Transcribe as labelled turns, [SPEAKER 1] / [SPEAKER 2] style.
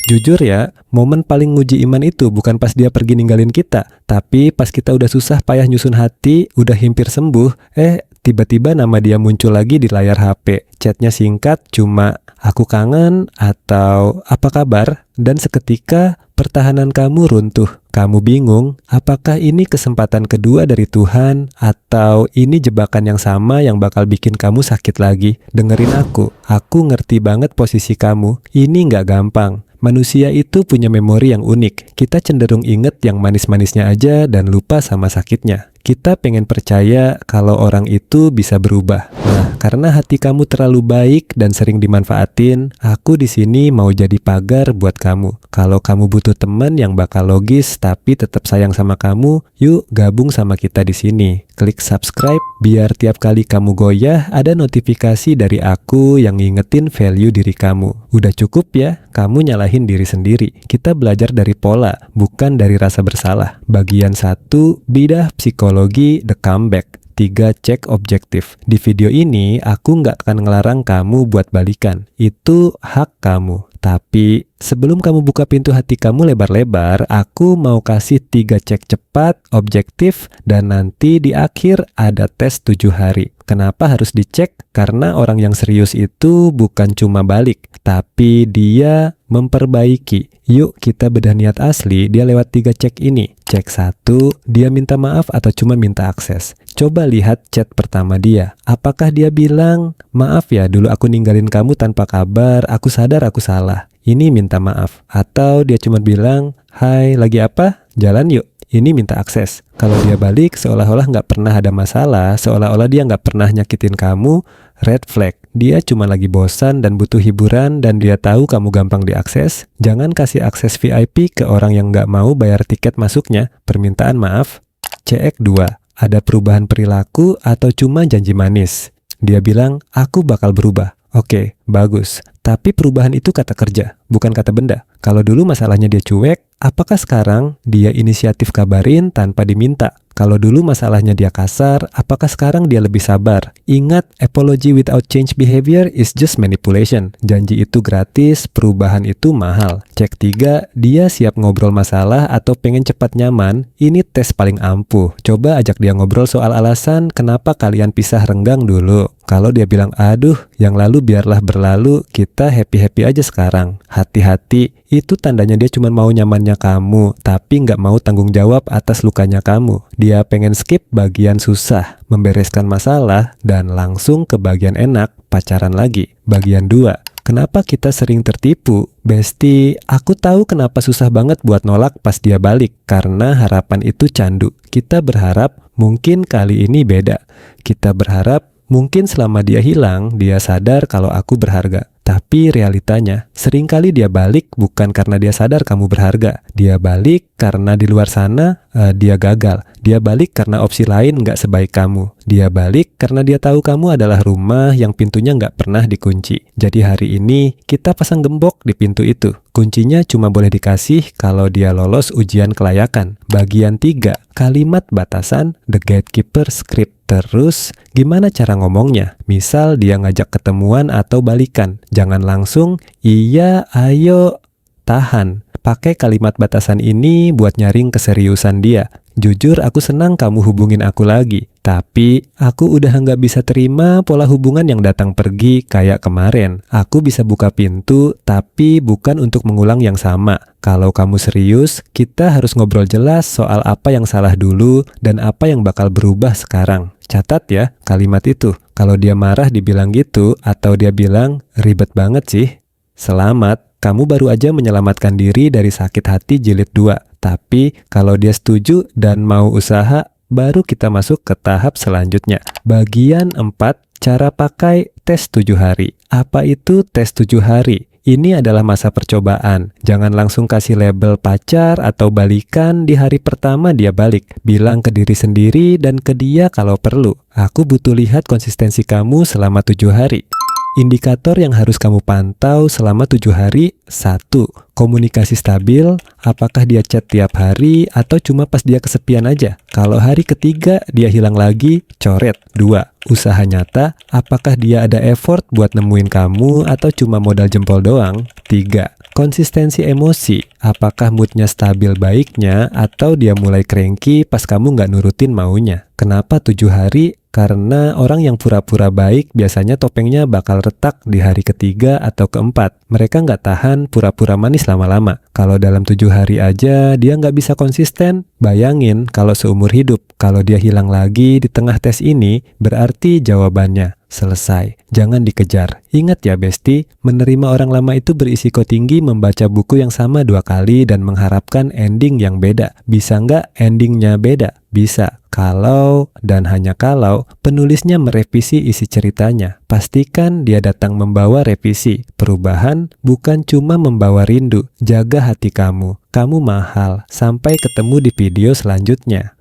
[SPEAKER 1] Jujur ya, momen paling nguji iman itu bukan pas dia pergi ninggalin kita, tapi pas kita udah susah payah nyusun hati, udah hampir sembuh, tiba-tiba nama dia muncul lagi di layar HP. Chatnya singkat, cuma aku kangen atau apa kabar, dan seketika pertahanan kamu runtuh. Kamu bingung, apakah ini kesempatan kedua dari Tuhan atau ini jebakan yang sama yang bakal bikin kamu sakit lagi? Dengerin aku ngerti banget posisi kamu. Ini nggak gampang. Manusia itu punya memori yang unik. Kita cenderung inget yang manis-manisnya aja dan lupa sama sakitnya. Kita pengen percaya kalau orang itu bisa berubah. Nah, karena hati kamu terlalu baik dan sering dimanfaatin, aku di sini mau jadi pagar buat kamu. Kalau kamu butuh teman yang bakal logis tapi tetap sayang sama kamu, yuk gabung sama kita di sini. Klik subscribe biar tiap kali kamu goyah ada notifikasi dari aku yang ngingetin value diri kamu. Udah cukup ya, kamu nyalahin diri sendiri. Kita belajar dari pola, bukan dari rasa bersalah. Bagian 1, bidah psikologi the comeback. 3, cek objektif. Di video ini, aku nggak akan ngelarang kamu buat balikan. Itu hak kamu. Tapi, sebelum kamu buka pintu hati kamu lebar-lebar, aku mau kasih 3 cek cepat, objektif, dan nanti di akhir ada tes 7 hari. Kenapa harus dicek? Karena orang yang serius itu bukan cuma balik, tapi dia memperbaiki. Yuk kita bedah niat asli dia lewat 3 cek ini. Cek 1, dia minta maaf atau cuma minta akses. Coba lihat chat pertama dia. Apakah dia bilang, maaf ya dulu aku ninggalin kamu tanpa kabar, aku sadar aku salah. Ini minta maaf. Atau dia cuma bilang, hai lagi apa? Jalan yuk. Ini minta akses. Kalau dia balik seolah-olah nggak pernah ada masalah, seolah-olah dia nggak pernah nyakitin kamu, red flag. Dia cuma lagi bosan dan butuh hiburan dan dia tahu kamu gampang diakses. Jangan kasih akses VIP ke orang yang nggak mau bayar tiket masuknya. Permintaan maaf. Cek 2. Ada perubahan perilaku atau cuma janji manis? Dia bilang, aku bakal berubah. Oke, bagus. Tapi perubahan itu kata kerja, bukan kata benda. Kalau dulu masalahnya dia cuek, apakah sekarang dia inisiatif kabarin tanpa diminta? Kalau dulu masalahnya dia kasar, apakah sekarang dia lebih sabar? Ingat, apology without change behavior is just manipulation. Janji itu gratis, perubahan itu mahal. Cek 3, dia siap ngobrol masalah atau pengen cepat nyaman. Ini tes paling ampuh. Coba ajak dia ngobrol soal alasan kenapa kalian pisah renggang dulu. Kalau dia bilang, aduh, yang lalu biarlah berlalu, kita happy-happy aja sekarang. Hati-hati, itu tandanya dia cuma mau nyamannya kamu, tapi nggak mau tanggung jawab atas lukanya kamu. Dia pengen skip bagian susah, membereskan masalah, dan langsung ke bagian enak, pacaran lagi. Bagian 2. Kenapa kita sering tertipu? Besti, aku tahu kenapa susah banget buat nolak pas dia balik. Karena harapan itu candu. Kita berharap mungkin kali ini beda. Kita berharap mungkin selama dia hilang, dia sadar kalau aku berharga. Tapi realitanya, seringkali dia balik bukan karena dia sadar kamu berharga. Dia balik karena di luar sana dia gagal. Dia balik karena opsi lain nggak sebaik kamu. Dia balik karena dia tahu kamu adalah rumah yang pintunya nggak pernah dikunci. Jadi hari ini kita pasang gembok di pintu itu. Kuncinya cuma boleh dikasih kalau dia lolos ujian kelayakan. Bagian 3, kalimat batasan, the gatekeeper script. Terus, gimana cara ngomongnya? Misal dia ngajak ketemuan atau balikan. Jangan langsung, iya, ayo, tahan. Pakai kalimat batasan ini buat nyaring keseriusan dia. Jujur aku senang kamu hubungin aku lagi. Tapi aku udah nggak bisa terima pola hubungan yang datang pergi kayak kemarin. Aku bisa buka pintu, tapi bukan untuk mengulang yang sama. Kalau kamu serius, kita harus ngobrol jelas soal apa yang salah dulu dan apa yang bakal berubah sekarang. Catat ya kalimat itu. Kalau dia marah dibilang gitu, atau dia bilang, ribet banget sih. Selamat, kamu baru aja menyelamatkan diri dari sakit hati jilid 2. Tapi kalau dia setuju dan mau usaha, baru kita masuk ke tahap selanjutnya. Bagian 4, cara pakai tes 7 hari. Apa itu tes 7 hari? Ini adalah masa percobaan. Jangan langsung kasih label pacar atau balikan di hari pertama dia balik. Bilang ke diri sendiri dan ke dia kalau perlu. Aku butuh lihat konsistensi kamu selama 7 hari. Indikator yang harus kamu pantau selama 7 hari. 1. Komunikasi stabil. Apakah dia chat tiap hari atau cuma pas dia kesepian aja? Kalau hari ketiga dia hilang lagi, coret. 2. Usaha nyata. Apakah dia ada effort buat nemuin kamu atau cuma modal jempol doang? 3. Konsistensi emosi, apakah moodnya stabil baiknya atau dia mulai cranky pas kamu nggak nurutin maunya? Kenapa 7 hari? Karena orang yang pura-pura baik biasanya topengnya bakal retak di hari ketiga atau keempat. Mereka nggak tahan pura-pura manis lama-lama. Kalau dalam 7 hari aja dia nggak bisa konsisten, bayangin kalau seumur hidup. Kalau dia hilang lagi di tengah tes ini, berarti jawabannya selesai. Jangan dikejar. Ingat ya Besti, menerima orang lama itu berisiko tinggi membaca buku yang sama 2 kali dan mengharapkan ending yang beda. Bisa nggak endingnya beda? Bisa. Kalau dan hanya kalau penulisnya merevisi isi ceritanya. Pastikan dia datang membawa revisi. Perubahan bukan cuma membawa rindu. Jaga hati kamu. Kamu mahal. Sampai ketemu di video selanjutnya.